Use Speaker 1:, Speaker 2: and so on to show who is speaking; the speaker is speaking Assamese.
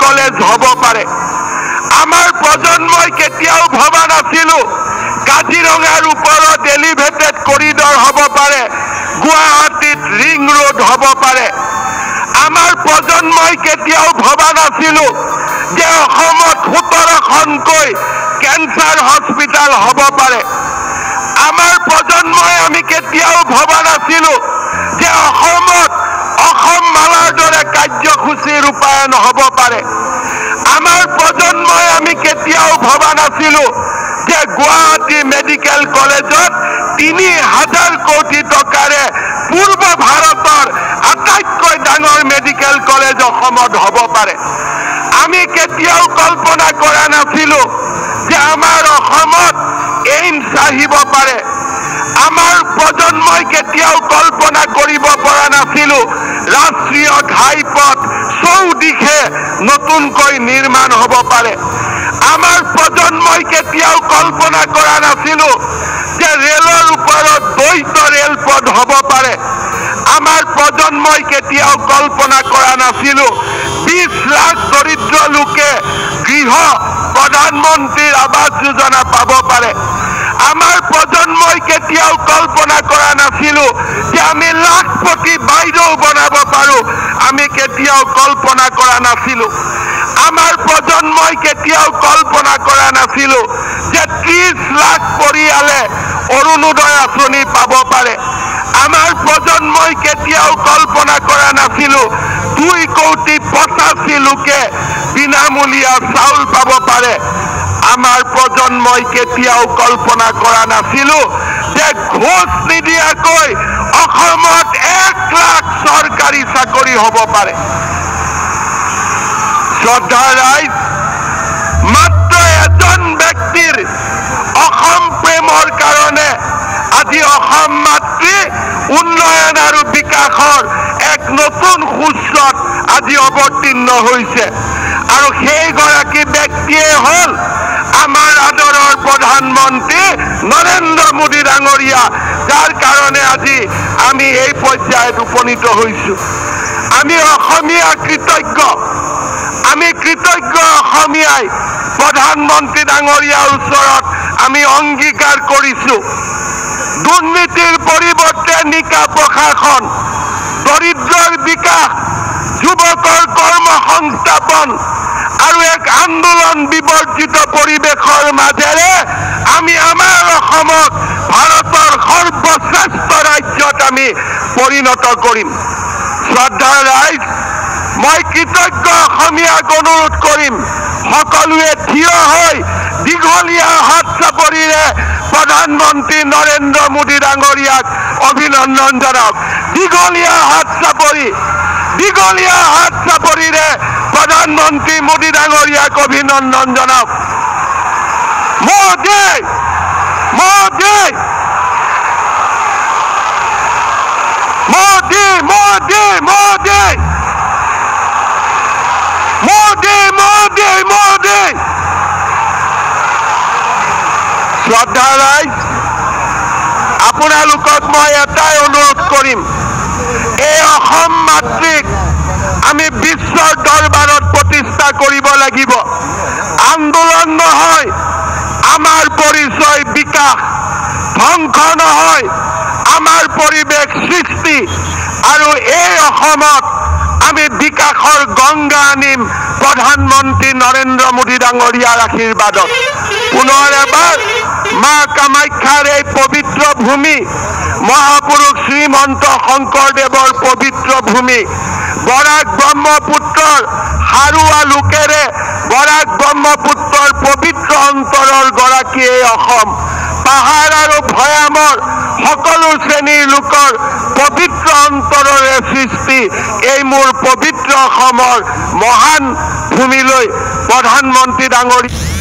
Speaker 1: কলেজ হ'ব পাৰে। আমাৰ প্ৰজন্মই কেতিয়াও ভবা নাছিলো কাজিৰঙাৰ ওপৰত এলিভেটেড কৰিডৰ হ'ব পাৰে, গুৱাহাটীত ৰিং ৰোড হ'ব পাৰে। আমাৰ প্ৰজন্মই কেতিয়াও ভবা নাছিলো যে অসমত 17খনকৈ কেঞ্চাৰ হস্পিটাল হ'ব পাৰে। আমাৰ প্ৰজন্মই আমি কেতিয়াও ভবা নাছিলো যে অসমত অসম মালাৰ দৰে কাৰ্যসূচী ৰূপায়ণ হ'ব পাৰে। আমাৰ প্ৰজন্মই আমি কেতিয়াও ভবা নাছিলো যে গুৱাহাটী মেডিকেল কলেজত ৩,০০০ কোটি টকাৰে পূৰ্ব ভাৰতৰ আটাইতকৈ ডাঙৰ মেডিকেল কলেজ অসমত হ'ব পাৰে। আমি কেতিয়াও কল্পনা কৰা নাছিলো যে আমাৰ অসমত এইমছ আহিব পাৰে। আমাৰ প্ৰজন্মই কেতিয়াও কল্পনা কৰিব পৰা নাছিলো ৰাষ্ট্ৰীয় ঘাইপথ চৌদিশে নতুনকৈ নিৰ্মাণ হ'ব পাৰে। আমাৰ প্ৰজন্মই কেতিয়াও কল্পনা কৰা নাছিলো যে ৰেলৰ ওপৰত দ্বৈত ৰেলপথ হ'ব পাৰে। আমাৰ প্ৰজন্মই কেতিয়াও কল্পনা কৰা নাছিলো ২০ লাখ দৰিদ্ৰ লোকে গৃহ প্ৰধানমন্ত্ৰীৰ আৱাস যোজনা পাব পাৰে। আমাৰ প্ৰজন্মই কেতিয়াও কল্পনা কৰা নাছিলো যে আমি লাখপতি বাইদেউ বনাব পাৰো। আমি কেতিয়াও কল্পনা কৰা নাছিলো। আমাৰ প্ৰজন্মই কেতিয়াও কল্পনা কৰা নাছিলো যে ৩০ লাখ পৰিয়ালে অৰুণোদয় আঁচনি পাব পাৰে। আমাৰ প্ৰজন্মই কেতিয়াও কল্পনা কৰা নাছিলো ২,৮৫,০০,০০০ লোকে বিনামূলীয়া চাউল পাব পাৰে। আমাৰ প্ৰজন্মই কেতিয়াও কল্পনা কৰা নাছিলো যে ঘোষ নিদিয়াকৈ অসমত ১ লাখ চৰকাৰী চাকৰি হ'ব পাৰে। শ্ৰদ্ধা ৰাইজ, মাত্ৰ এজন ব্যক্তিৰ অসম প্ৰেমৰ কাৰণে আজি অসম মাতৃ উন্নয়ন আৰু বিকাশৰ এক নতুন সূচত আজি অৱতীৰ্ণ হৈছে। আৰু সেইগৰাকী ব্যক্তিয়ে হ'ল আমাৰ আদৰৰ প্ৰধানমন্ত্ৰী নৰেন্দ্ৰ মোদী ডাঙৰীয়া, যাৰ কাৰণে আজি আমি এই পৰ্যায়ত উপনীত হৈছো। আমি অসমীয়া কৃতজ্ঞ। আমি কৃতজ্ঞ অসমীয়াই প্ৰধানমন্ত্ৰী ডাঙৰীয়াৰ ওচৰত আমি অংগীকাৰ কৰিছো দুৰ্নীতিৰ পৰিৱৰ্তে নিকা প্ৰশাসন, দৰিদ্ৰৰ বিকাশ, যুৱকৰ কৰ্ম সংস্থাপন আৰু এক আন্দোলন বিবৰ্জিত পৰিৱেশৰ মাজেৰে আমি আমাৰ অসমক ভাৰতৰ সৰ্বশ্ৰেষ্ঠ ৰাজ্যত আমি পৰিণত কৰিম। শ্ৰদ্ধা ৰাইজ, মই কৃতজ্ঞ অসমীয়াক অনুৰোধ কৰিম সকলোৱে থিয় হৈ দীঘলীয়া হাত চাপৰিৰে প্ৰধানমন্ত্ৰী নৰেন্দ্ৰ মোদী ডাঙৰীয়াক অভিনন্দন জনাওক। দীঘলীয়া হাত চাপৰিৰে প্ৰধানমন্ত্ৰী মোদী ডাঙৰীয়াক অভিনন্দন জনাওক। মোদী মোদী মোদী মোদী মোদী মোদী মোদী মোদী। শ্ৰদ্ধা ৰাইজ, আপোনালোকক মই এটাই অনুৰোধ কৰিম, এই অসম মাতৃক আমি বিশ্বৰ দৰবাৰত প্ৰতিষ্ঠা কৰিব লাগিব। আন্দোলন নহয় আমাৰ পৰিচয় বিকাশ, ধ্বংস নহয় আমাৰ পৰিৱেশ সৃষ্টি। আৰু এই অসমত আমি বিকাশৰ গংগা আনিম প্ৰধানমন্ত্ৰী নৰেন্দ্ৰ মোদী ডাঙৰীয়াৰ আশীৰ্বাদত। পুনৰ এবাৰ মা কামাখ্যাৰ এই পবিত্ৰ ভূমি, মহাপুৰুষ শ্ৰীমন্ত শংকৰদেৱৰ পবিত্ৰ ভূমি, বৰাক ব্ৰহ্মপুত্ৰৰ হাৰুৱা লোকেৰে বৰাক ব্ৰহ্মপুত্ৰৰ পবিত্ৰ অন্তৰৰ গৰাকী এই অসম, পাহাৰ আৰু ভৈয়ামৰ সকলো শ্ৰেণীৰ লোকৰ পবিত্ৰ অন্তৰৰে সৃষ্টি এই মোৰ পবিত্ৰ অসমৰ মহান ভূমিলৈ প্ৰধানমন্ত্ৰী ডাঙৰীয়া